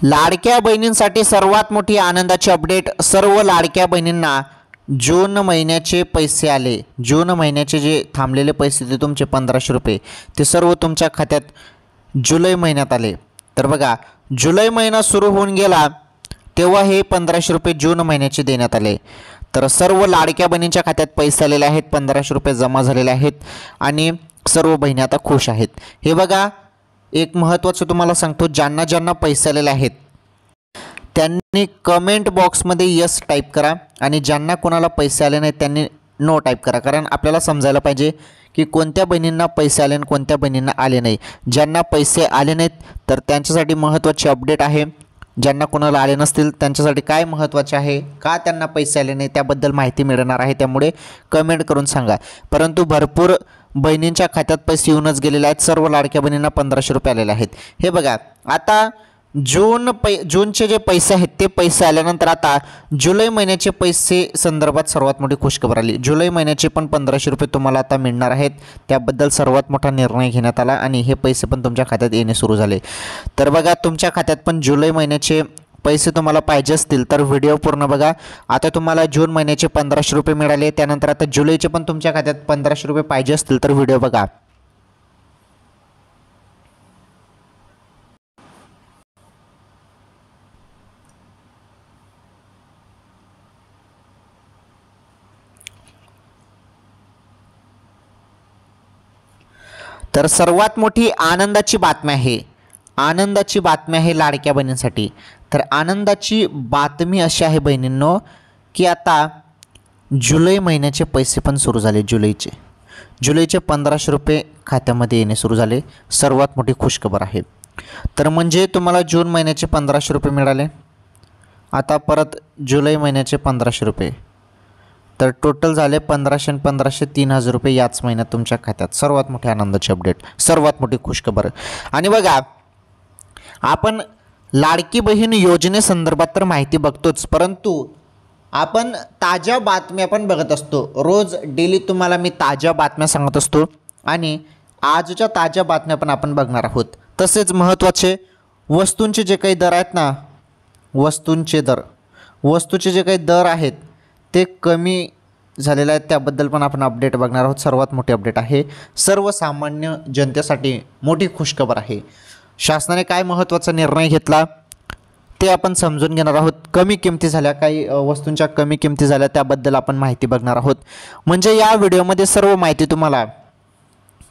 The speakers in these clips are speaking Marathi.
लाडक्या बहिणींसाठी सर्वात मोठी आनंदाची अपडेट। सर्व लाडक्या बहिणींना जून महिन्याचे पैसे आले। जून महिन्याचे जे थांबलेले पैसे ते तुमचे 1500 रुपये ते सर्व तुमच्या खात्यात जुलै महिन्यात आले। तर बघा, जुलै महिना सुरू होऊन गेला तेव्हा हे 1500 रुपये जून महिन्याचे देण्यात आले। तर सर्व लाडक्या बहिणींच्या खात्यात पैसे आलेले आहेत, 1500 रुपये जमा झालेले आहेत आणि सर्व बहिणी आता खुश आहेत। हे बघा, एक महत्त्वाचं तुम्हाला सांगतो, ज्यांना ज्यांना पैसे आलेले आहेत त्यांनी कमेंट बॉक्समध्ये यस टाईप करा आणि ज्यांना कोणाला पैसे आले नाहीत त्यांनी नो टाईप करा, कारण आपल्याला समजायला पाहिजे की कोणत्या बहिणींना पैसे आले आणि कोणत्या बहिणींना आले नाही। ज्यांना पैसे आले नाहीत तर त्यांच्यासाठी महत्त्वाची अपडेट आहे, ज्यांना कोणाला आले नसतील त्यांच्यासाठी काय महत्त्वाचे आहे, का त्यांना पैसे आले नाही त्याबद्दल माहिती मिळणार आहे, त्यामुळे कमेंट करून सांगा। परंतु भरपूर बहिणींच्या खात्यात पैसे येऊनच गेलेले आहेत, सर्व लाडक्या बहिणींना 1500 रुपये आलेले आहेत। हे बघा, आता जूनचे जे पैसे आहेत ते पैसे आल्यानंतर आता जुलै महिन्याचे पैसे संदर्भात सर्वात मोठी खुशखबर आली। जुलै महिन्याचे पण 1500 रुपये तुम्हाला आता मिळणार आहेत, त्याबद्दल सर्वात मोठा निर्णय घेण्यात आला आणि हे पैसे पण तुमच्या खात्यात येणे सुरू झाले। तर बघा, तुमच्या खात्यात पण जुलै महिन्याचे पैसे तुम्हाला पाहिजे असतील तर व्हिडिओ पूर्ण बघा। आता तुम्हाला जून महिन्याचे 1500 रुपये मिळाले, त्यानंतर आता जुलैचे पण तुमच्या खात्यात 1500 रुपये पाहिजे असतील तर व्हिडिओ बघा। तर सर्वात मोठी आनंदाची बातमी आहे, आनंदाची बातमी आहे लाडक्या बहिणींसाठी। तर आनंदाची बातमी अशी आहे बहिणींनो की आता जुलै महिन्याचे पैसे पण सुरू झाले। जुलैचे 1500 रुपये खात्यामध्ये येणे सुरू झाले, सर्वात मोठी खुशखबर आहे। तर म्हणजे तुम्हाला जून महिन्याचे 1500 रुपये मिळाले, आता परत जुलै महिन्याचे 1500 रुपये, तर टोटल झाले 1500 आणि 1500 3000 रुपये याच महिन्यात तुमच्या खात्यात। सर्वात मोठी आनंदाची अपडेट, सर्वात मोठी खुशखबर। आणि बघा, आपण लाडकी बहीण योजनेसंदर्भात तर माहिती बघतोच, परंतु आपण ताज्या बातम्या पण बघत असतो। रोज डेली तुम्हाला मी ताज्या बातम्या सांगत असतो आणि आजच्या ताज्या बातम्या पण आपण बघणार आहोत। तसेच महत्त्वाचे वस्तूंचे जे काही दर आहेत ना, वस्तूचे जे काही दर आहेत ते कमी झालेले आहेत, त्याबद्दल पण आपण अपडेट बघणार आहोत। सर्वात मोठी अपडेट आहे, सर्वसामान्य जनतेसाठी मोठी खुशखबर आहे। शासनाने काय महत्त्वाचा निर्णय घेतला ते आपण समजून घेणार आहोत। कमी किमती झाल्या, काही वस्तूंच्या कमी किमती झाल्या, त्याबद्दल आपण माहिती बघणार आहोत। म्हणजे या व्हिडिओमध्ये सर्व माहिती तुम्हाला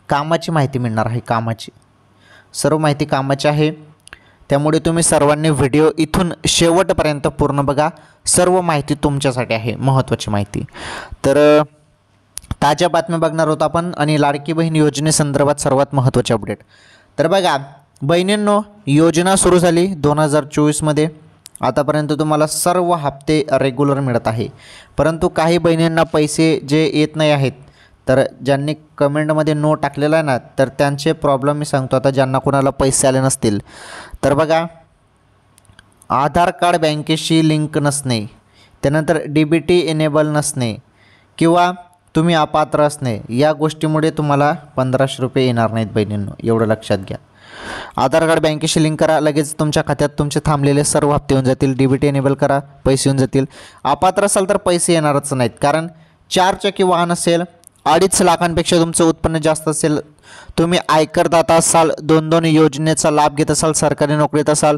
कामाची माहिती मिळणार आहे, कामाची सर्व माहिती कामाची आहे, त्यामुळे तुम्ही सर्वांनी व्हिडिओ इथून शेवटपर्यंत पूर्ण बघा। सर्व माहिती तुमच्यासाठी आहे, महत्त्वाची माहिती। तर ताज्या बातम्या बघणार आहोत आपण आणि लाडकी बहीण योजनेसंदर्भात सर्वात महत्त्वाची अपडेट। तर बघा बहिणींनो, योजना सुरू झाली 2024मध्ये। आतापर्यंत तुम्हाला सर्व हप्ते रेग्युलर मिळत आहे, परंतु काही बहिणींना पैसे जे येत नाही आहेत, तर ज्यांनी कमेंटमध्ये नो टाकलेला आहे ना, तर त्यांचे प्रॉब्लेम मी सांगतो। आता ज्यांना कोणाला पैसे आले नसतील तर बघा, आधार कार्ड बँकेशी लिंक नसणे, त्यानंतर DBT एनेबल नसणे किंवा तुम्ही अपात्र असणे, या गोष्टीमुळे तुम्हाला 1500 रुपये येणार नाहीत बहिणींनो, एवढं लक्षात घ्या। आधार कार्ड बँकेशी लिंक करा, लगेच तुमच्या खात्यात तुमचे थांबलेले सर्व हप्ते येऊन जातील। DBT एनेबल करा, पैसे येऊन जातील। अपात्र असाल तर पैसे येणारच नाहीत, कारण 4 चाकी वाहन असेल, 2.5 लाखांपेक्षा तुमचं उत्पन्न जास्त असेल, तुम्ही आयकरदाता असाल, 2-2 योजनेचा लाभ घेत असाल, सरकारी नोकरीत असाल,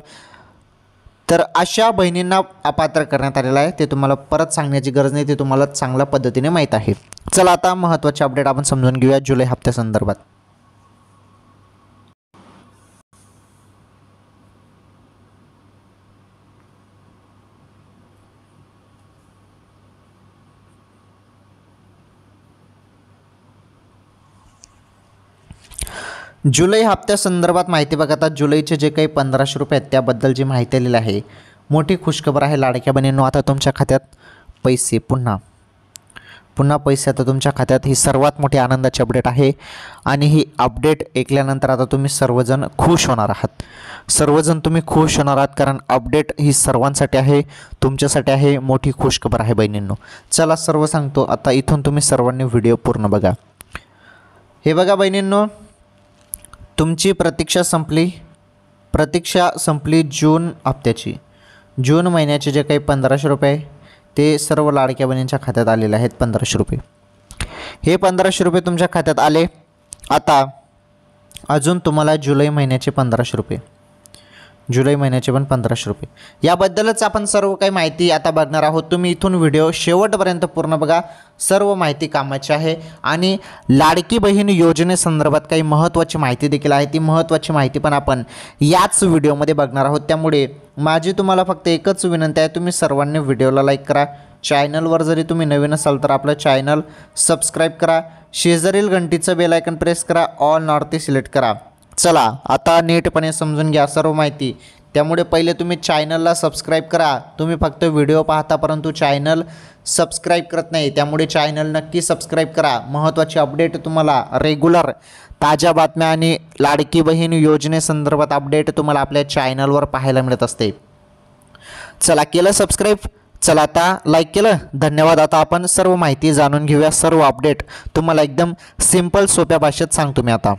तर अशा बहिणींना अपात्र करण्यात आलेलं आहे। ते तुम्हाला परत सांगण्याची गरज नाही, ते तुम्हाला चांगल्या पद्धतीने माहीत आहे। चला आता महत्त्वाचे अपडेट आपण समजून घेऊया जुलै हप्त्यासंदर्भात। जुलै हप्त्यासंदर्भात माहिती बघा। आता जुलैचे जे काही 1500 रुपये आहेत त्याबद्दल जी माहिती आलेली आहे, मोठी खुशखबर आहे लाडक्या बहिणींनो। आता तुमच्या खात्यात पैसे पुन्हा पैसे आता तुमच्या खात्यात, ही सर्वात मोठी आनंदाची अपडेट आहे। आणि ही अपडेट ऐकल्यानंतर आता तुम्ही सर्वजण खुश होणार आहात, तुम्ही खुश होणार आहात, कारण अपडेट ही सर्वांसाठी आहे, तुमच्यासाठी आहे, मोठी खुशखबर आहे बहिणींनो। चला सर्व सांगतो, आता इथून तुम्ही सर्वांनी व्हिडिओ पूर्ण बघा। हे बघा बहिणींनो, तुमची प्रतीक्षा संपली, प्रतीक्षा संपली जून हप्त्याची. जून महिन्याचे जे काही 1500 रुपये ते सर्व लाडक्या बहिणींच्या खात्यात आलेले आहेत 1500 रुपये. हे 1500 रुपये तुमच्या खात्यात आले. आता अजून तुम्हाला जुलै महिन्याचे 1500 रुपये, जुलै महिन्याचे पण 1500 रुपये, याबद्दलच आपण सर्व काही माहिती आता बघणार आहोत. तुम्ही इथून व्हिडिओ शेवटपर्यंत पूर्ण बघा, सर्व माहिती कामाची आहे. आणि लाडकी बहीण योजनेसंदर्भात काही महत्त्वाची माहिती देखील आहे. ती महत्त्वाची माहिती पण आपण याच व्हिडिओमध्ये बघणार आहोत. त्यामुळे माझी तुम्हाला फक्त एकच विनंती आहे, तुम्ही सर्वांनी व्हिडिओला लाईक करा. चॅनलवर जरी तुम्ही नवीन असाल तर आपलं चॅनल सबस्क्राईब करा. शेजारील घंटीचं बेल आयकन प्रेस करा. ऑल नॉर्थ सिलेक्ट करा. चला आता नीटपणे समजून घ्या सर्व माहिती. त्यामुळे पहिले तुम्ही चॅनलला सबस्क्राईब करा. तुम्ही फक्त व्हिडिओ पाहता परंतु चॅनल सबस्क्राईब करत नाही, त्यामुळे चॅनल नक्की सबस्क्राईब करा. महत्त्वाची अपडेट तुम्हाला रेग्युलर ताज्या बातम्या आणि लाडकी बहीण योजनेसंदर्भात अपडेट तुम्हाला आपल्या चॅनलवर पाहायला मिळत असते. चला केलं सबस्क्राईब, चला आता लाईक केलं, धन्यवाद. आता आपण सर्व माहिती जाणून घेऊया. सर्व अपडेट तुम्हाला एकदम सिंपल सोप्या भाषेत सांगतो मी आता.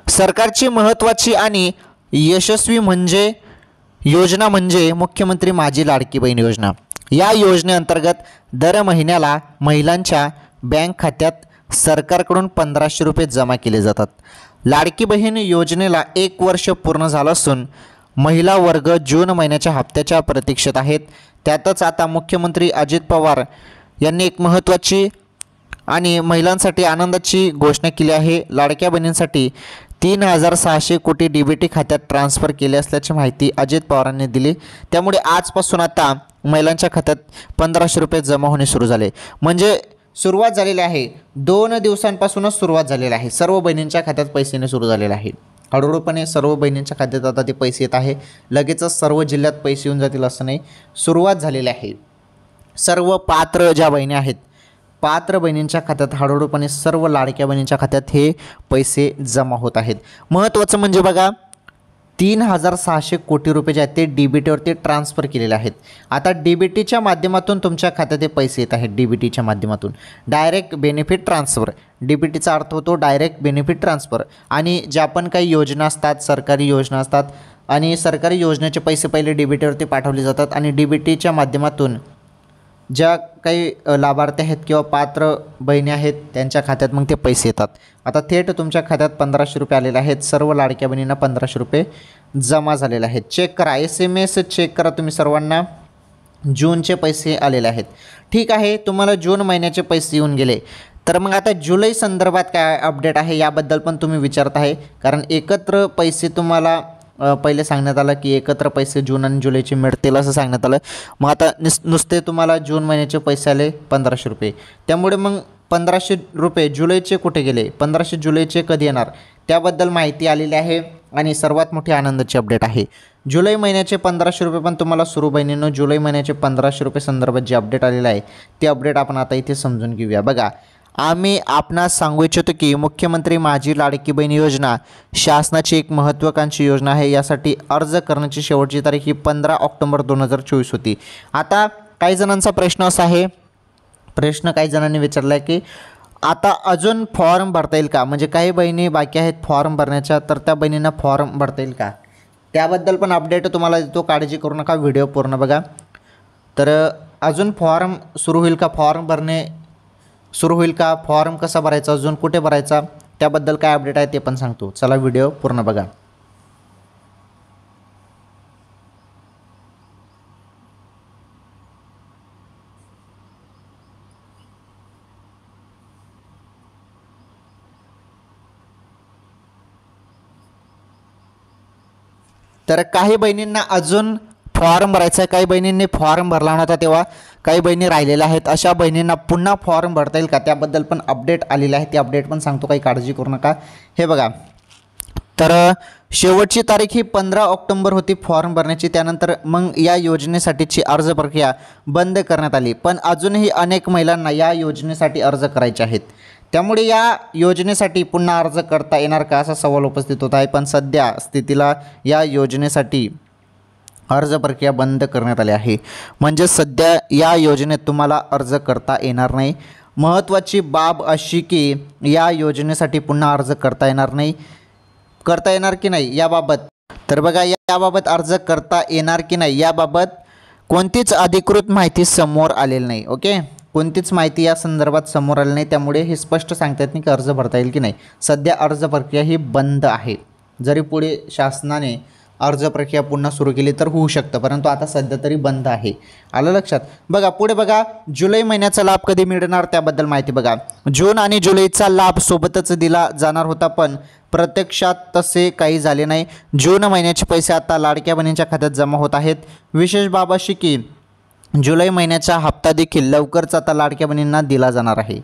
सरकारची महत्त्वाची आणि यशस्वी योजना म्हणजे मुख्यमंत्री माझी लाडकी बहीण योजना. या योजनेअंतर्गत दर महिन्याला महिलांच्या बँक खात्यात सरकारकडून 1500 रुपये जमा केले जातात. लाडकी बहीण योजनेला 1 वर्ष पूर्ण झालं असून महिला वर्ग जून महिन्याच्या हप्त्याच्या प्रतीक्षेत आहेत. त्यातच आता मुख्यमंत्री अजित पवार यांनी एक महत्त्वाची आणि महिलांसाठी आनंदाची घोषणा केली आहे. लाडक्या बहिणींसाठी 3600 कोटी DBT खात्यात ट्रान्स्फर केले असल्याची माहिती अजित पवारांनी दिली. त्यामुळे आजपासून आता महिलांच्या खात्यात 1500 रुपये जमा होणे सुरू झाले. म्हणजे सुरुवात झालेली आहे. 2 दिवसांपासूनच सुरुवात झालेली आहे. सर्व बहिणींच्या खात्यात पैसे येणे सुरू झालेले आहे. हळूहळूपणे सर्व बहिणींच्या खात्यात आता ते पैसे येत आहे. लगेचच सर्व जिल्ह्यात पैसे येऊन जातील असं नाही, सुरुवात झालेली आहे. सर्व पात्र ज्या बहिणी आहेत, पात्र बहिणींच्या खात्यात हळूहळूपणे सर्व लाडक्या बहिणींच्या खात्यात हे पैसे जमा होत आहेत. महत्त्वाचं म्हणजे बघा, 3600 कोटी रुपये जे आहेत ते DBTवरती ट्रान्स्फर केलेले आहेत. आता DBTच्या माध्यमातून तुमच्या खात्यात हे पैसे येत आहेत. DBTच्या माध्यमातून डायरेक्ट बेनिफिट ट्रान्सफर. DBTचा अर्थ होतो डायरेक्ट बेनिफिट ट्रान्सफर. आणि ज्या पण काही योजना असतात, सरकारी योजना असतात, आणि सरकारी योजनेचे पैसे पहिले DBTवरती पाठवले जातात आणि DBTच्या माध्यमातून ज्या काही लाभार्थी आहेत किंवा पात्र बहिणी आहेत त्यांच्या खात्यात मग ते पैसे येतात. आता थेट तुमच्या खात्यात 1500 रुपये आलेले आहेत. सर्व लाडक्या बहिणींना 1500 रुपये जमा झालेले आहेत. चेक करा, SMS चेक करा तुम्ही सर्वांना. जूनचे पैसे आलेले आहेत. ठीक आहे, तुम्हाला जून महिन्याचे पैसे येऊन गेले. तर मग आता जुलै संदर्भात काय अपडेट आहे याबद्दल पण तुम्ही विचारत आहे. कारण एकत्र पैसे तुम्हाला पहिले सांगण्यात आलं की एकत्र पैसे जून आणि जुलैचे मिळतील असं सांगण्यात आलं. मग आता नुसते तुम्हाला जून महिन्याचे पैसे आले 1500 रुपये. त्यामुळे मग 1500 रुपये जुलैचे कुठे गेले, 1500 जुलैचे कधी येणार त्याबद्दल माहिती आलेली आहे. आणि सर्वात मोठी आनंदाची अपडेट आहे, जुलै महिन्याचे 1500 रुपये पण तुम्हाला सुरू बहिणींनो. जुलै महिन्याचे 1500 रुपये संदर्भात जे अपडेट आलेलं आहे ते अपडेट आपण आता इथे समजून घेऊया. बघा, आम्ही आपणास सांगू इच्छितो की मुख्यमंत्री माझी लाडकी बहीण योजना शासनाची एक महत्त्वाकांक्षी योजना आहे. यासाठी अर्ज करण्याची शेवटची तारीख ही 15 ऑक्टोबर 2024 होती. आता काही जणांचा प्रश्न असा आहे, काही जणांनी विचारला आहे की आता अजून फॉर्म भरता येईल का, म्हणजे काही बहिणी बाकी आहेत फॉर्म भरण्याच्या, तर त्या बहिणींना फॉर्म भरता येईल का त्याबद्दल पण अपडेट तुम्हाला देतो. काळजी करू नका, व्हिडिओ पूर्ण बघा. तर अजून फॉर्म सुरू होईल का, फॉर्म भरणे सुरू होईल का, फॉर्म कसा भरायचा, अजून कुठे भरायचा त्याबद्दल काय अपडेट आहे ते पण सांगतो. चला व्हिडिओ पूर्ण बघा. तर काही बहिणींना अजून फॉर्म भरायचा आहे, काही बहिणींनी फॉर्म भरला नव्हता तेव्हा काही बहिणी राहिलेल्या आहेत. अशा बहिणींना पुन्हा फॉर्म भरता येईल का त्याबद्दल पण अपडेट आलेलं आहे. ते अपडेट पण सांगतो, काही काळजी करू नका. हे बघा, तर शेवटची तारीख ही 15 ऑक्टोबर होती फॉर्म भरण्याची. त्यानंतर मग या योजनेसाठीची अर्ज प्रक्रिया बंद करण्यात आली. पण अजूनही अनेक महिलांना या योजनेसाठी अर्ज करायचे आहेत. त्यामुळे या योजनेसाठी पुन्हा अर्ज करता येणार का असा सवाल उपस्थित होत आहे. पण सध्या स्थितीला या योजनेसाठी अर्ज प्रक्रिया बंद करण्यात आली आहे. म्हणजे सध्या या योजनेत तुम्हाला अर्ज करता येणार नाही. महत्त्वाची बाब अशी की या योजनेसाठी पुन्हा अर्ज करता येणार नाही. करता येणार की नाही याबाबत, तर बघा याबाबत अर्ज करता येणार की नाही याबाबत कोणतीच अधिकृत माहिती समोर आलेली नाही. ओके, कोणतीच माहिती या संदर्भात समोर आली नाही. त्यामुळे हे स्पष्ट सांगता येत नाही की अर्ज भरता येईल की नाही. सध्या अर्ज प्रक्रिया ही बंद आहे. जरी पुढे शासनाने अर्ज प्रक्रिया पुन्हा सुरू केली तर होऊ शकतं, परंतु आता सध्या तरी बंद आहे. आलं लक्षात. बघा पुढे बघा, जुलै महिन्याचा लाभ कधी मिळणार त्याबद्दल माहिती बघा. जून आणि जुलैचा लाभ सोबतच दिला जाणार होता, पण प्रत्यक्षात तसे काही झाले नाही. जून महिन्याचे पैसे आता लाडक्या बहिणींच्या खात्यात जमा होत आहेत. विशेष बाब अशी की जुलै महिन्याचा हप्ता देखील लवकरच आता लाडक्या बहिणींना दिला जाणार आहे.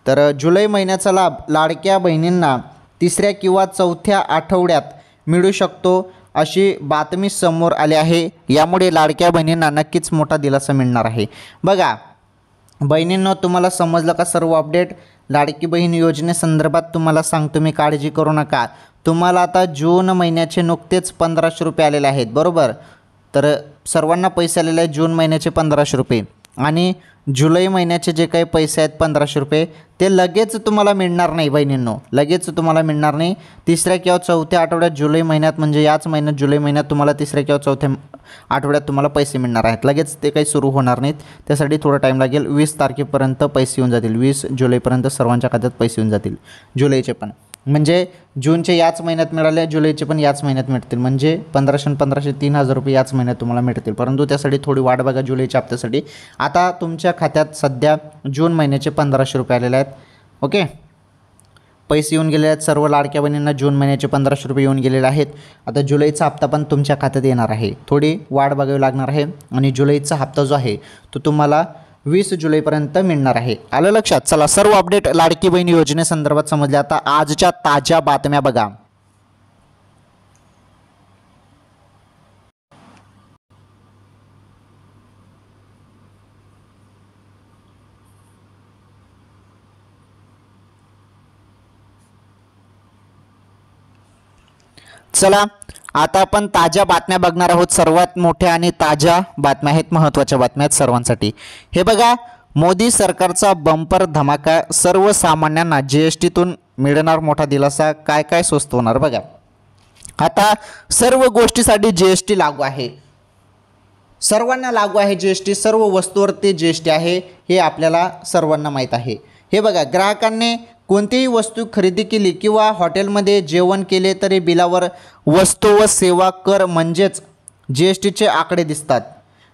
तर जुलै महिन्याचा लाभ लाडक्या बहिणींना 3ऱ्या किंवा 4थ्या आठवड्यात मिळू शकतो अशी बातमी समोर आली आहे. यामुळे लाडक्या बहिणींना नक्कीच मोठा दिलासा मिळणार आहे. बघा बहिणींनो, तुम्हाला समजलं का सर्व अपडेट? लाडकी बहीण योजनेसंदर्भात तुम्हाला सांगतो मी, काळजी करू नका. तुम्हाला आता जून महिन्याचे नुकतेच 1500 रुपये आलेले आहेत, बरोबर? तर सर्वांना पैसे आलेले आहेत जून महिन्याचे 1500 रुपये, आणि जुलै महिन्याचे जे काही पैसे आहेत 1500 रुपये ते लगेच तुम्हाला मिळणार नाही बहिणींनो, लगेच तुम्हाला मिळणार नाही. 3ऱ्या किंवा 4थ्या आठवड्यात जुलै महिन्यात, म्हणजे याच महिन्यात जुलै महिन्यात तुम्हाला 3ऱ्या किंवा 4थ्या आठवड्यात तुम्हाला पैसे मिळणार आहेत. लगेच ते काही सुरू होणार नाहीत, त्यासाठी थोडा टाईम लागेल. 20 तारखेपर्यंत पैसे येऊन जातील. 20 जुलैपर्यंत सर्वांच्या खात्यात पैसे येऊन जातील. जुलैचे पण, म्हणजे जूनचे याच महिन्यात मिळाले, जुलैचे पण याच महिन्यात मिळतील. म्हणजे 1500 3000 रुपये याच महिन्यात तुम्हाला मिळतील. परंतु त्यासाठी थोडी वाट बघा जुलैच्या हप्त्यासाठी. आता तुमच्या खात्यात सध्या जून महिन्याचे 1500 रुपये आलेले आहेत. ओके, पैसे येऊन गेलेले आहेत. सर्व लाडक्या बहिणींना जून महिन्याचे 1500 रुपये येऊन गेलेले आहेत. आता जुलैचा हप्ता पण तुमच्या खात्यात येणार आहे. थोडी वाट बघावी लागणार आहे, आणि जुलैचा हप्ता जो आहे तो तुम्हाला 20 जुलैपर्यंत मिळणार आहे. आलं लक्षात. चला, सर्व अपडेट लाडकी बहीण योजनेसंदर्भात समजले. आता आजच्या ताज्या बातम्या बघा. चला, आता आपण ताज्या बातम्या बघणार आहोत. सर्वात मोठ्या आणि ताज्या बातम्या आहेत, महत्त्वाच्या बातम्या आहेत सर्वांसाठी. हे बघा, मोदी सरकारचा बंपर धमाका. सर्वसामान्यांना GSTतून मिळणार मोठा दिलासा. काय काय स्वस्त होणार बघा. आता सर्व गोष्टीसाठी GST लागू आहे. सर्वांना लागू आहे GST. सर्व वस्तूवरती GST आहे, हे आपल्याला सर्वांना माहीत आहे. हे बघा, ग्राहकांनी कोणतीही वस्तू खरेदी केली किंवा हॉटेलमध्ये जेवण केले तरी बिलावर वस्तू व सेवा कर म्हणजेच GSTचे आकडे दिसतात.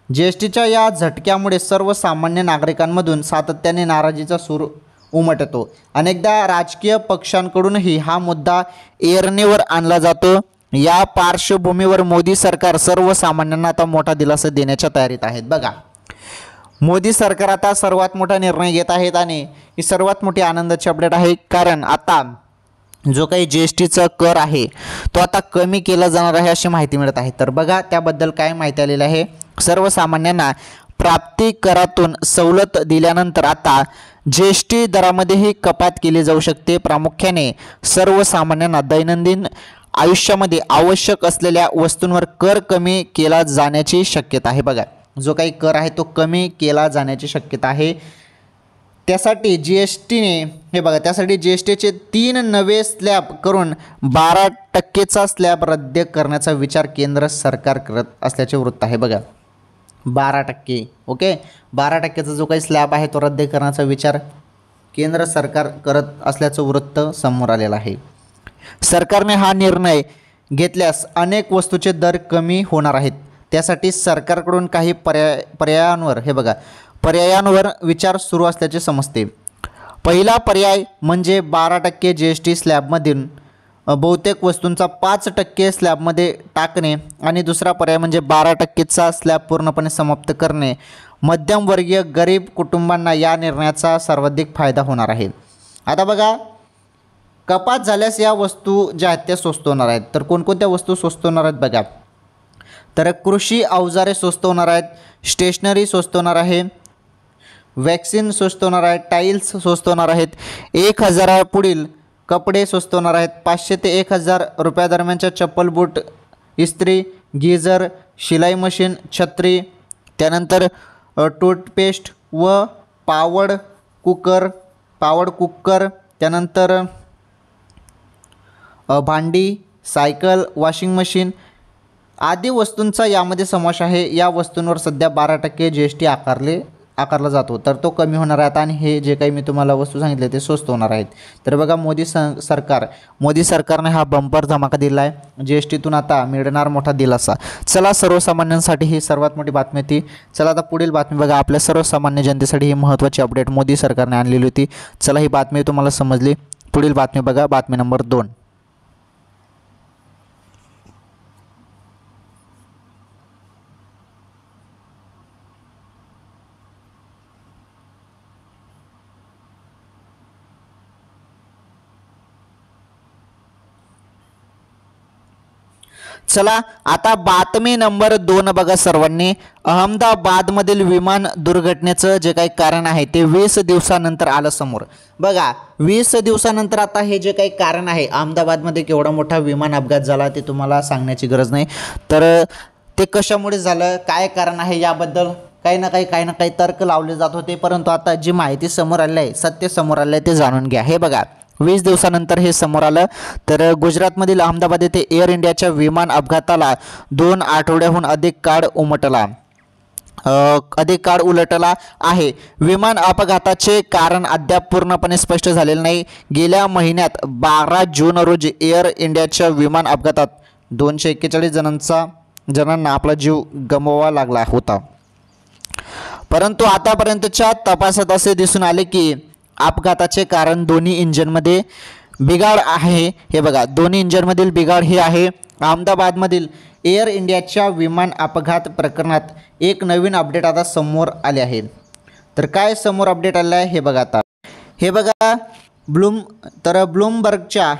GSTच्या या झटक्यामुळे सर्वसामान्य नागरिकांमधून सातत्याने नाराजीचा सूर उमटतो. अनेकदा राजकीय पक्षांकडूनही हा मुद्दा ऐरणीवर आणला जातो. या पार्श्वभूमीवर मोदी सरकार सर्वसामान्यांना आता मोठा दिलासा देण्याच्या तयारीत आहेत. बघा, मोदी सरकार आता सर्वात मोठा निर्णय घेत आहेत, आणि ही सर्वात मोठी आनंदाची अपडेट आहे. कारण आता जो काही GSTचा कर आहे तो आता कमी केला जाणार आहे अशी माहिती मिळत आहे. तर बघा त्याबद्दल काय माहिती आलेली आहे. सर्वसामान्यांना प्राप्ती करातून सवलत दिल्यानंतर आता GST दरामध्येही कपात केली जाऊ शकते. प्रामुख्याने सर्वसामान्यांना दैनंदिन आयुष्यामध्ये आवश्यक असलेल्या वस्तूंवर कर कमी केला जाण्याची शक्यता आहे. बघा, जो काही कर आहे तो कमी केला जाण्याची शक्यता आहे. त्यासाठी GSTने हे बघा, त्यासाठी GSTचे 3 नवे स्लॅब करून 12% स्लॅब रद्द करण्याचा विचार केंद्र सरकार करत असल्याचे वृत्त आहे. बघा, 12%. ओके, 12%चा जो काही स्लॅब आहे तो रद्द करण्याचा विचार केंद्र सरकार करत असल्याचं वृत्त समोर आलेलं आहे. सरकारने हा निर्णय घेतल्यास अनेक वस्तूचे दर कमी होणार आहेत. त्यासाठी सरकारकडून काही पर्यायांवर हे बघा, पर्यायांवर विचार सुरू असल्याचे समजते. पहिला पर्याय म्हणजे 12% GST स्लॅबमधील बहुतेक वस्तूंचा 5% स्लॅबमध्ये टाकणे, आणि दुसरा पर्याय म्हणजे 12%चा स्लॅब पूर्णपणे समाप्त करणे. मध्यमवर्गीय गरीब कुटुंबांना या निर्णयाचा सर्वाधिक फायदा होणार आहे. आता बघा, कपात झाल्यास या वस्तू ज्या आहेत त्या स्वस्त होणार आहेत. तर कोणकोणत्या वस्तू स्वस्त होणार आहेत बघा. तर कृषी अवजारे स्वस्त होणार आहेत, स्टेशनरी स्वस्त होणार आहे, वॅक्सिन स्वस्त होणार आहे, टाईल्स स्वस्त होणार आहेत, 1,000 पुढील कपडे स्वस्त होणार आहेत, 500 ते 1,000 रुपयादरम्यानच्या चप्पल, बूट, इस्त्री, गीझर, शिलाई मशीन, छत्री, त्यानंतर टूथपेस्ट व पावड कुकर, त्यानंतर भांडी, सायकल, वॉशिंग मशीन आदी वस्तूंचा यामध्ये समावेश आहे. या वस्तूंवर सध्या 12% GST आकारला जातो, तर तो कमी होणार आहे आणि हे जे काही मी तुम्हाला वस्तू सांगितले ते स्वस्त होणार आहेत. तर बघा मोदी सरकारने हा बंपर धमाका दिला आहे. GSTतून आता मिळणार मोठा दिलासा. चला, सर्वसामान्यांसाठी ही सर्वात मोठी बातमी होती. चला आता पुढील बातमी बघा. आपल्या सर्वसामान्य जनतेसाठी ही महत्त्वाची अपडेट मोदी सरकारने आणलेली होती. चला, ही बातमी तुम्हाला समजली. पुढील बातमी बघा, बातमी नंबर 2. चला आता बातमी नंबर 2 बघा सर्वांनी. अहमदाबादमधील विमान दुर्घटनेचं जे काही कारण आहे ते 20 दिवसानंतर आलं समोर. बघा 20 दिवसानंतर आता हे जे काही कारण आहे, अहमदाबादमध्ये केवढा मोठा विमान अपघात झाला ते तुम्हाला सांगण्याची गरज नाही. तर ते कशामुळे झालं, काय कारण आहे, याबद्दल काही ना काही तर्क लावले जात होते. परंतु आता जी माहिती समोर आली आहे, सत्य समोर आलं आहे ते जाणून घ्या. हे बघा 20 दिवसानंतर हे समोर आलं. तर गुजरातमधील अहमदाबाद येथे एअर इंडियाच्या विमान अपघाताला 2 आठवड्याहून अधिक काळ उलटला आहे. विमान अपघाताचे कारण अद्याप पूर्णपणे स्पष्ट झालेले नाही. गेल्या महिन्यात 12 जून रोजी एअर इंडियाच्या विमान अपघातात 241 जणांना आपला जीव गमवावा लागला होता. परंतु आतापर्यंतच्या तपासात असे दिसून आले की अपघाताचे कारण दोन्ही इंजिनमध्ये बिघाड आहे. हे बघा, दोन्ही इंजिनमधील बिघाड हे आहे. अहमदाबादमधील एअर इंडियाच्या विमान अपघात प्रकरणात एक नवीन अपडेट आता समोर आले आहे. तर काय समोर अपडेट आलं आहे हे बघा. आता हे बघा ब्लूमबर्गच्या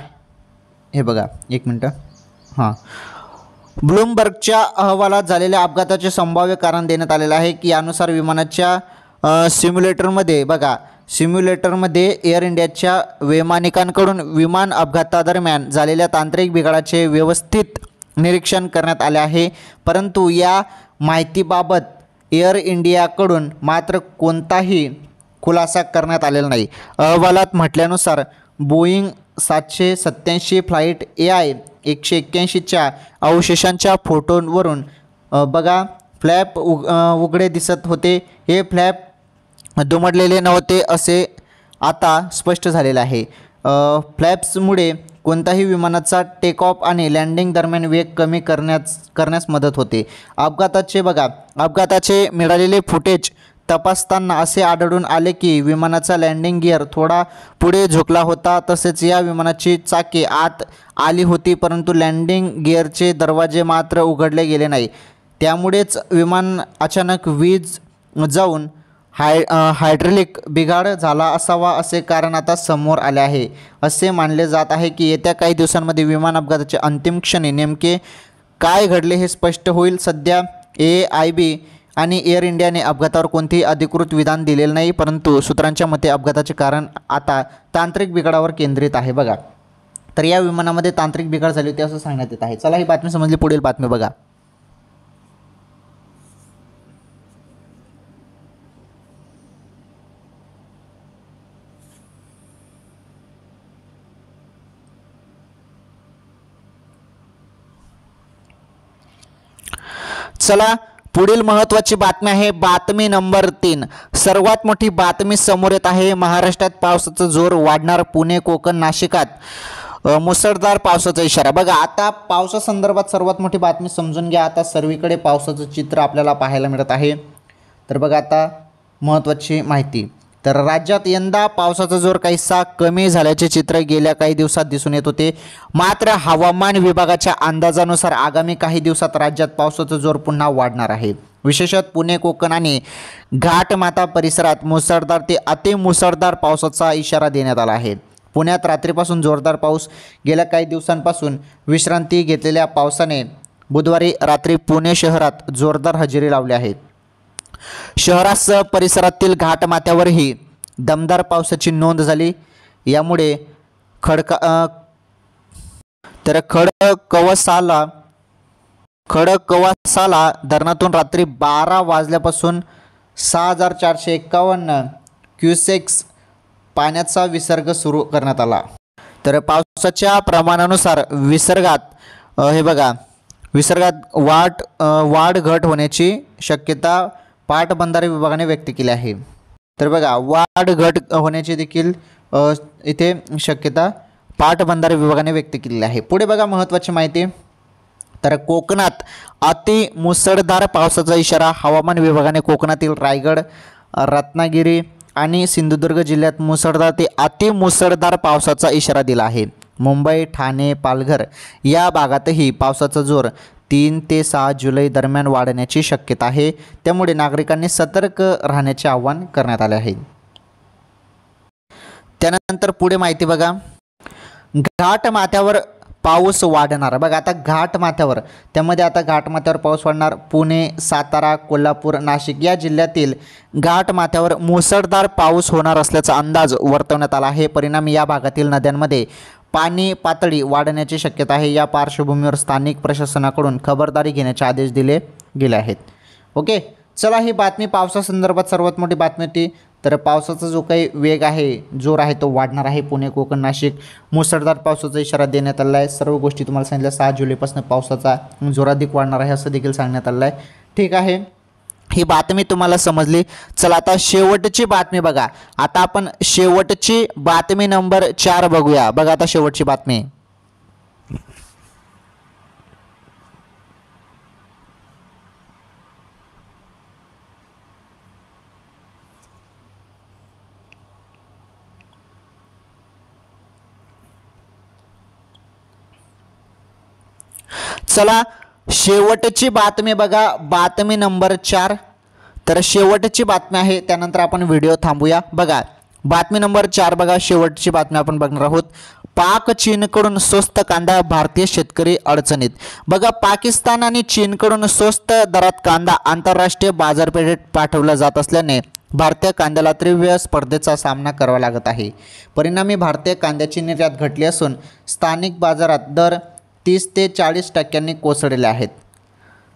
ब्लूमबर्गच्या अहवालात झालेल्या अपघाताचे संभाव्य कारण देण्यात आलेलं आहे की यानुसार विमानाच्या सिम्युलेटरमध्ये एअर इंडियाच्या वैमानिकांकडून विमान अपघातादरम्यान झालेल्या तांत्रिक बिघाडाचे व्यवस्थित निरीक्षण करण्यात आले आहे. परंतु या माहितीबाबत एअर इंडियाकडून मात्र कोणताही खुलासा करण्यात आलेला नाही. अहवालात म्हटल्यानुसार बोईंग 787 फ्लाईट AI 181च्या अवशेषांच्या फोटोवरून बघा फ्लॅप उघडे दिसत होते. हे फ्लॅप दुमडलेले नव्हते असे आता स्पष्ट झालेलं आहे. फ्लॅप्समुळे कोणताही विमानाचा टेक ऑफ आणि लँडिंग दरम्यान वेग कमी करण्यास मदत होते. अपघाताचे मिळालेले फुटेज तपासताना असे आढळून आले की विमानाचा लँडिंग गिअर थोडा पुढे झुकला होता. तसेच या विमानाची चाके आत आली होती, परंतु लँडिंग गिअरचे दरवाजे मात्र उघडले गेले नाही. त्यामुळेच विमान अचानक वीज जाऊन हायड्रॉलिक बिघाड झाला असावा असे कारण आता समोर आले आहे. असे मानले जात आहे की येत्या काही दिवसांमध्ये विमान अपघाताच्या अंतिम क्षणी नेमके काय घडले हे स्पष्ट होईल. सध्या AIB आणि एअर इंडियाने अपघातावर कोणतेही अधिकृत विधान दिलेले नाही, परंतु सूत्रांच्या मते अपघाताचे कारण आता तांत्रिक बिघाडावर केंद्रित आहे. बघा, तर या विमानामध्ये तांत्रिक बिघाड झाली होती असं सांगण्यात येत आहे. चला, ही बातमी समजली. पुढील बातमी बघा. चला, पुढील महत्त्वाची बातमी आहे बातमी नंबर 3. सर्वात मोठी बातमी समोर येत आहे. महाराष्ट्रात पावसाचा जोर वाढणार. पुणे, कोकण, नाशिकात मुसळधार पावसाचा इशारा. बघा, आता पावसासंदर्भात सर्वात मोठी बातमी समजून घ्या. आता सर्वीकडे पावसाचं चित्र आपल्याला पाहायला मिळत आहे. तर बघा आता महत्त्वाची माहिती. तर राज्यात यंदा पावसाचा जोर काहीसा कमी झाल्याचे चित्र गेल्या काही दिवसात दिसून येत होते. मात्र हवामान विभागाच्या अंदाजानुसार आगामी काही दिवसात राज्यात पावसाचा जोर पुन्हा वाढणार आहे. विशेषतः पुणे, कोकण आणि घाटमाथा परिसरात मुसळधार ते अतिमुसळधार पावसाचा इशारा देण्यात आला आहे. पुण्यात रात्रीपासून जोरदार पाऊस. गेल्या काही दिवसांपासून विश्रांती घेतलेल्या पावसाने बुधवारी रात्री पुणे शहरात जोरदार हजेरी लावली आहे. शहरासह परिसरातील घाटमाथ्यावरही दमदार पावसाची नोंद झाली। यामुळे खडकवासला धरणातून रात्री 12 वाजल्यापासून 6451 क्युसेक्स पाण्याचा विसर्ग सुरू करण्यात आला। तर पावसाच्या प्रमाणानुसार विसर्गात वाढ घट होण्याची शक्यता पाटबंधारे विभागाने व्यक्त केली आहे। तर बघा, वाढ घट होण्याची देखील इथे शक्यता पाटबंधारे विभागाने व्यक्त केलेली आहे। पुढे बघा महत्त्वाची माहिती, तर कोकणात अति मुसळधार पावसाचा इशारा हवामान विभागाने कोकणातील रायगड, रत्नागिरी आणि सिंधुदुर्ग जिल्ह्यात मुसळधार ते अति मुसळधार पावसाचा इशारा दिला आहे। मुंबई, ठाणे, पालघर या भागातही पावसाचा जोर 3 ते 6 जुलै दरम्यान वाढण्याची शक्यता आहे। त्यामुळे नागरिकांनी सतर्क राहण्याचे आवाहन करण्यात आले आहे। त्यानंतर पुढे माहिती बघा, घाटमाथ्यावर पाऊस वाढणार। बघा आता घाटमाथ्यावर, त्यामध्ये आता घाटमाथ्यावर पाऊस वाढणार। पुणे, सातारा, कोल्हापूर, नाशिक या जिल्ह्यातील घाटमाथ्यावर मुसळधार पाऊस होणार असल्याचा अंदाज वर्तवण्यात आला आहे। परिणामी या भागातील नद्यांमध्ये पाणी पातळी वाढण्याची शक्यता आहे। या पार्श्वभूमीवर स्थानिक प्रशासनाकडून खबरदारी घेण्याचे आदेश दिले गेले आहेत। ओके, चला ही बातमी पावसासंदर्भात सर्वात मोठी बातमी होती। तर पावसाचा जो काही वेग आहे, जोर आहे तो वाढणार आहे। पुणे, कोकण, नाशिक मुसळधार पावसाचा इशारा देण्यात आला आहे। सर्व गोष्टी तुम्हाला सांगितल्या। 6 जुलैपासून पावसाचा जोर अधिक वाढणार आहे असं देखील सांगण्यात आलं आहे। ठीक आहे, ही बातमी तुम्हाला समजली। चला आता शेवटची बातमी बघा। आता आपण शेवटची बातमी नंबर 4 बघूया। बघा आता शेवटची बातमी, चला शेवटची बातमी बघा, बातमी नंबर 4। तर शेवटची बातमी आहे, त्यानंतर आपण व्हिडिओ थांबूया। बघा बातमी नंबर 4 बघा, शेवटची बातमी आपण बघणार आहोत। पाक चीनकडून स्वस्त कांदा, भारतीय शेतकरी अडचणीत। बघा, पाकिस्तान आणि चीनकडून स्वस्त दरात कांदा आंतरराष्ट्रीय बाजारपेठेत पाठवला जात असल्याने भारतीय कांद्याला तीव्र स्पर्धेचा सामना करावा लागत आहे। परिणामी भारतीय कांद्याची निर्यात घटली असून स्थानिक बाजारात दर 30 ते 40% कोसळले आहेत।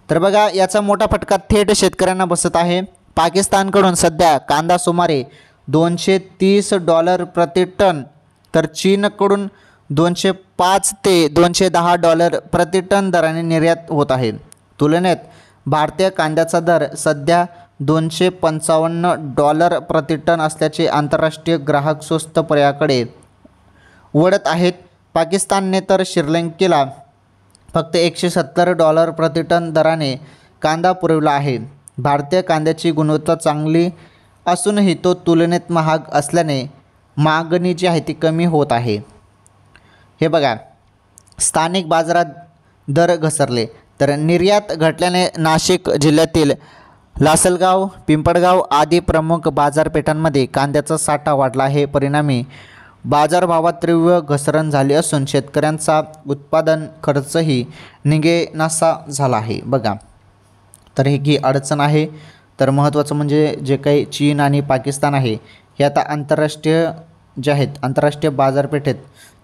तर बघा, याचा मोठा फटका थेट शेतकऱ्यांना बसत आहे। पाकिस्तानकडून सध्या कांदा सुमारे $230 प्रति टन, तर चीनकडून $205 ते $210 प्रति टन दराने निर्यात होत आहे। तुलनेत भारतीय कांद्याचा दर सध्या $255 प्रति टन असल्याचे आंतरराष्ट्रीय ग्राहक स्वस्त पर्यायाकडे वळत आहेत। पाकिस्तानने तर श्रीलंकेला फक्त $170 प्रति टन दराने कांदा पुरवला आहे। भारतीय कांद्याची गुणवत्ता चांगली असूनही तो तुलनेत महाग असल्याने मागणी जी आहे ती कमी होत आहे। हे बघा, स्थानिक बाजारात दर घसरले, तर निर्यात घटल्याने नाशिक जिल्ह्यातील लासलगाव, पिंपळगाव आदी प्रमुख बाजारपेठांमध्ये कांद्याचा साठा वाढला आहे। परिणामी बाजारभावात तीव्र घसरण झाली असून शेतकऱ्यांचा उत्पादन खर्चही निघेनासा झाला आहे। बघा, तर ही अडचण आहे। तर महत्त्वाचं म्हणजे जे काही चीन आणि पाकिस्तान आहे हे आता आंतरराष्ट्रीय जे आहेत, आंतरराष्ट्रीय बाजारपेठेत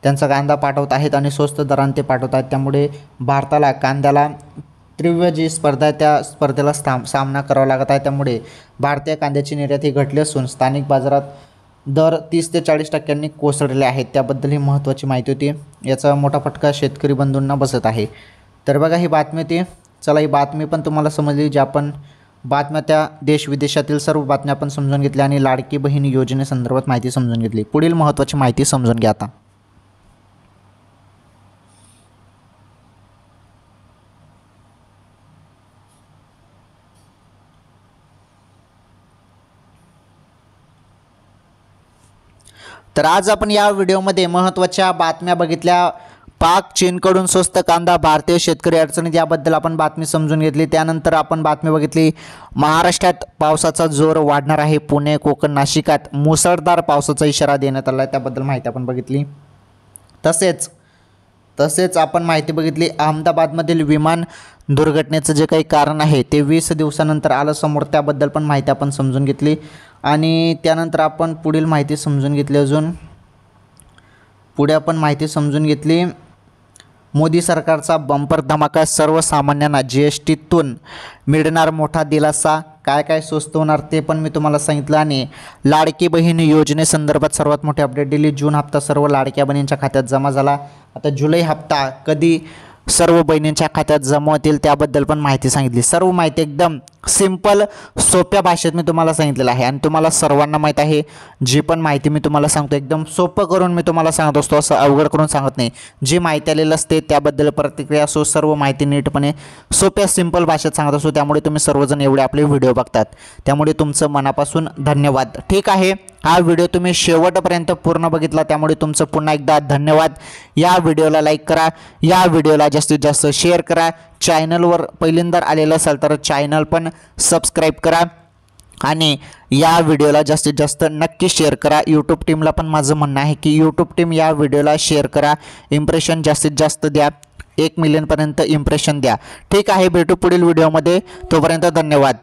त्यांचा कांदा पाठवत आहेत आणि स्वस्त दराने ते पाठवत आहेत। त्यामुळे भारताला कांद्याला तीव्र जी स्पर्धा आहे त्या स्पर्धेला सामना करावा लागत आहे। त्यामुळे भारतीय कांद्याची निर्यात ही घटली असून स्थानिक बाजारात दर 30 ते 40% कोसळले आहेत। त्याबद्दल ही महत्त्वाची माहिती होती। याचा मोठा फटका शेतकरी बंधूंना बसत आहे। तर बघा, ही बातमी होती। चला, ही बातमी पण तुम्हाला समजली। ज्या आपण बातम्या त्या देश विदेशातील सर्व बातम्या आपण समजून घेतल्या आणि लाडकी बहीण योजनेसंदर्भात माहिती समजून घेतली। पुढील महत्त्वाची माहिती समजून घ्या आता। तर आज आपण या व्हिडिओमध्ये महत्त्वाच्या बातम्या बघितल्या। पाक चीनकडून स्वस्त कांदा, भारतीय शेतकरी अडचणीत याबद्दल आपण बातमी समजून घेतली। त्यानंतर आपण बातमी बघितली महाराष्ट्रात पावसाचा जोर वाढणार आहे। पुणे, कोकण, नाशिकात मुसळधार पावसाचा इशारा देण्यात आला आहे, त्याबद्दल माहिती आपण बघितली। तसेच तसेच आपण माहिती बघितली अहमदाबादमधील विमान दुर्घटनेचं जे काही कारण आहे ते 20 दिवसानंतर आलं समोर, त्याबद्दल पण माहिती आपण समजून घेतली. आणि त्यानंतर आपण पुढील माहिती समजून घेतली. अजून पुढे आपण माहिती समजून घेतली मोदी सरकारचा बंपर धमाका, सर्वसामान्यांना GSTतून मिळणार मोठा दिलासा, काय काय स्वस्त होणार ते पण मी तुम्हाला सांगितलं. आणि लाडकी बहीण योजनेसंदर्भात सर्वात मोठी अपडेट दिली. जून हप्ता सर्व लाडक्या बहिणींच्या खात्यात जमा झाला. आता जुलै हप्ता कधी सर्व बहिणींच्या खात्यात जमा होतील त्याबद्दल पण माहिती सांगितली. सर्व माहिती एकदम सिंपल सोप्या भाषेत मी तुम्हाला सांगितलेलं आहे आणि तुम्हाला सर्वांना माहीत आहे. जी पण माहिती मी तुम्हाला सांगतो एकदम सोपं करून मी तुम्हाला सांगत असतो, असं अवघड करून सांगत नाही. जी माहिती आलेली असते त्याबद्दल प्रतिक्रिया असो, सर्व माहिती नीटपणे सोप्या सिंपल भाषेत सांगत असतो. त्यामुळे तुम्ही सर्वजण एवढे आपले व्हिडिओ बघतात, त्यामुळे तुमचं मनापासून धन्यवाद. ठीक आहे, हा व्हिडिओ तुम्ही शेवटपर्यंत पूर्ण बघितला त्यामुळे तुमचं पुन्हा एकदा धन्यवाद. या व्हिडिओला लाईक करा, या व्हिडिओला जास्तीत जास्त शेअर करा. चॅनलवर पहिल्यांदा आलेलं असाल तर चॅनल पण सबस्क्राईब करा आणि या व्हिडिओला जास्तीत जास्त नक्की शेअर करा. यूट्यूब टीमला पण माझं म्हणणं आहे की यूट्यूब टीम या व्हिडिओला शेअर करा, इम्प्रेशन जास्तीत जास्त द्या, 1 मिलियनपर्यंत इम्प्रेशन द्या. ठीक आहे, भेटू पुढील व्हिडिओमध्ये. तोपर्यंत धन्यवाद.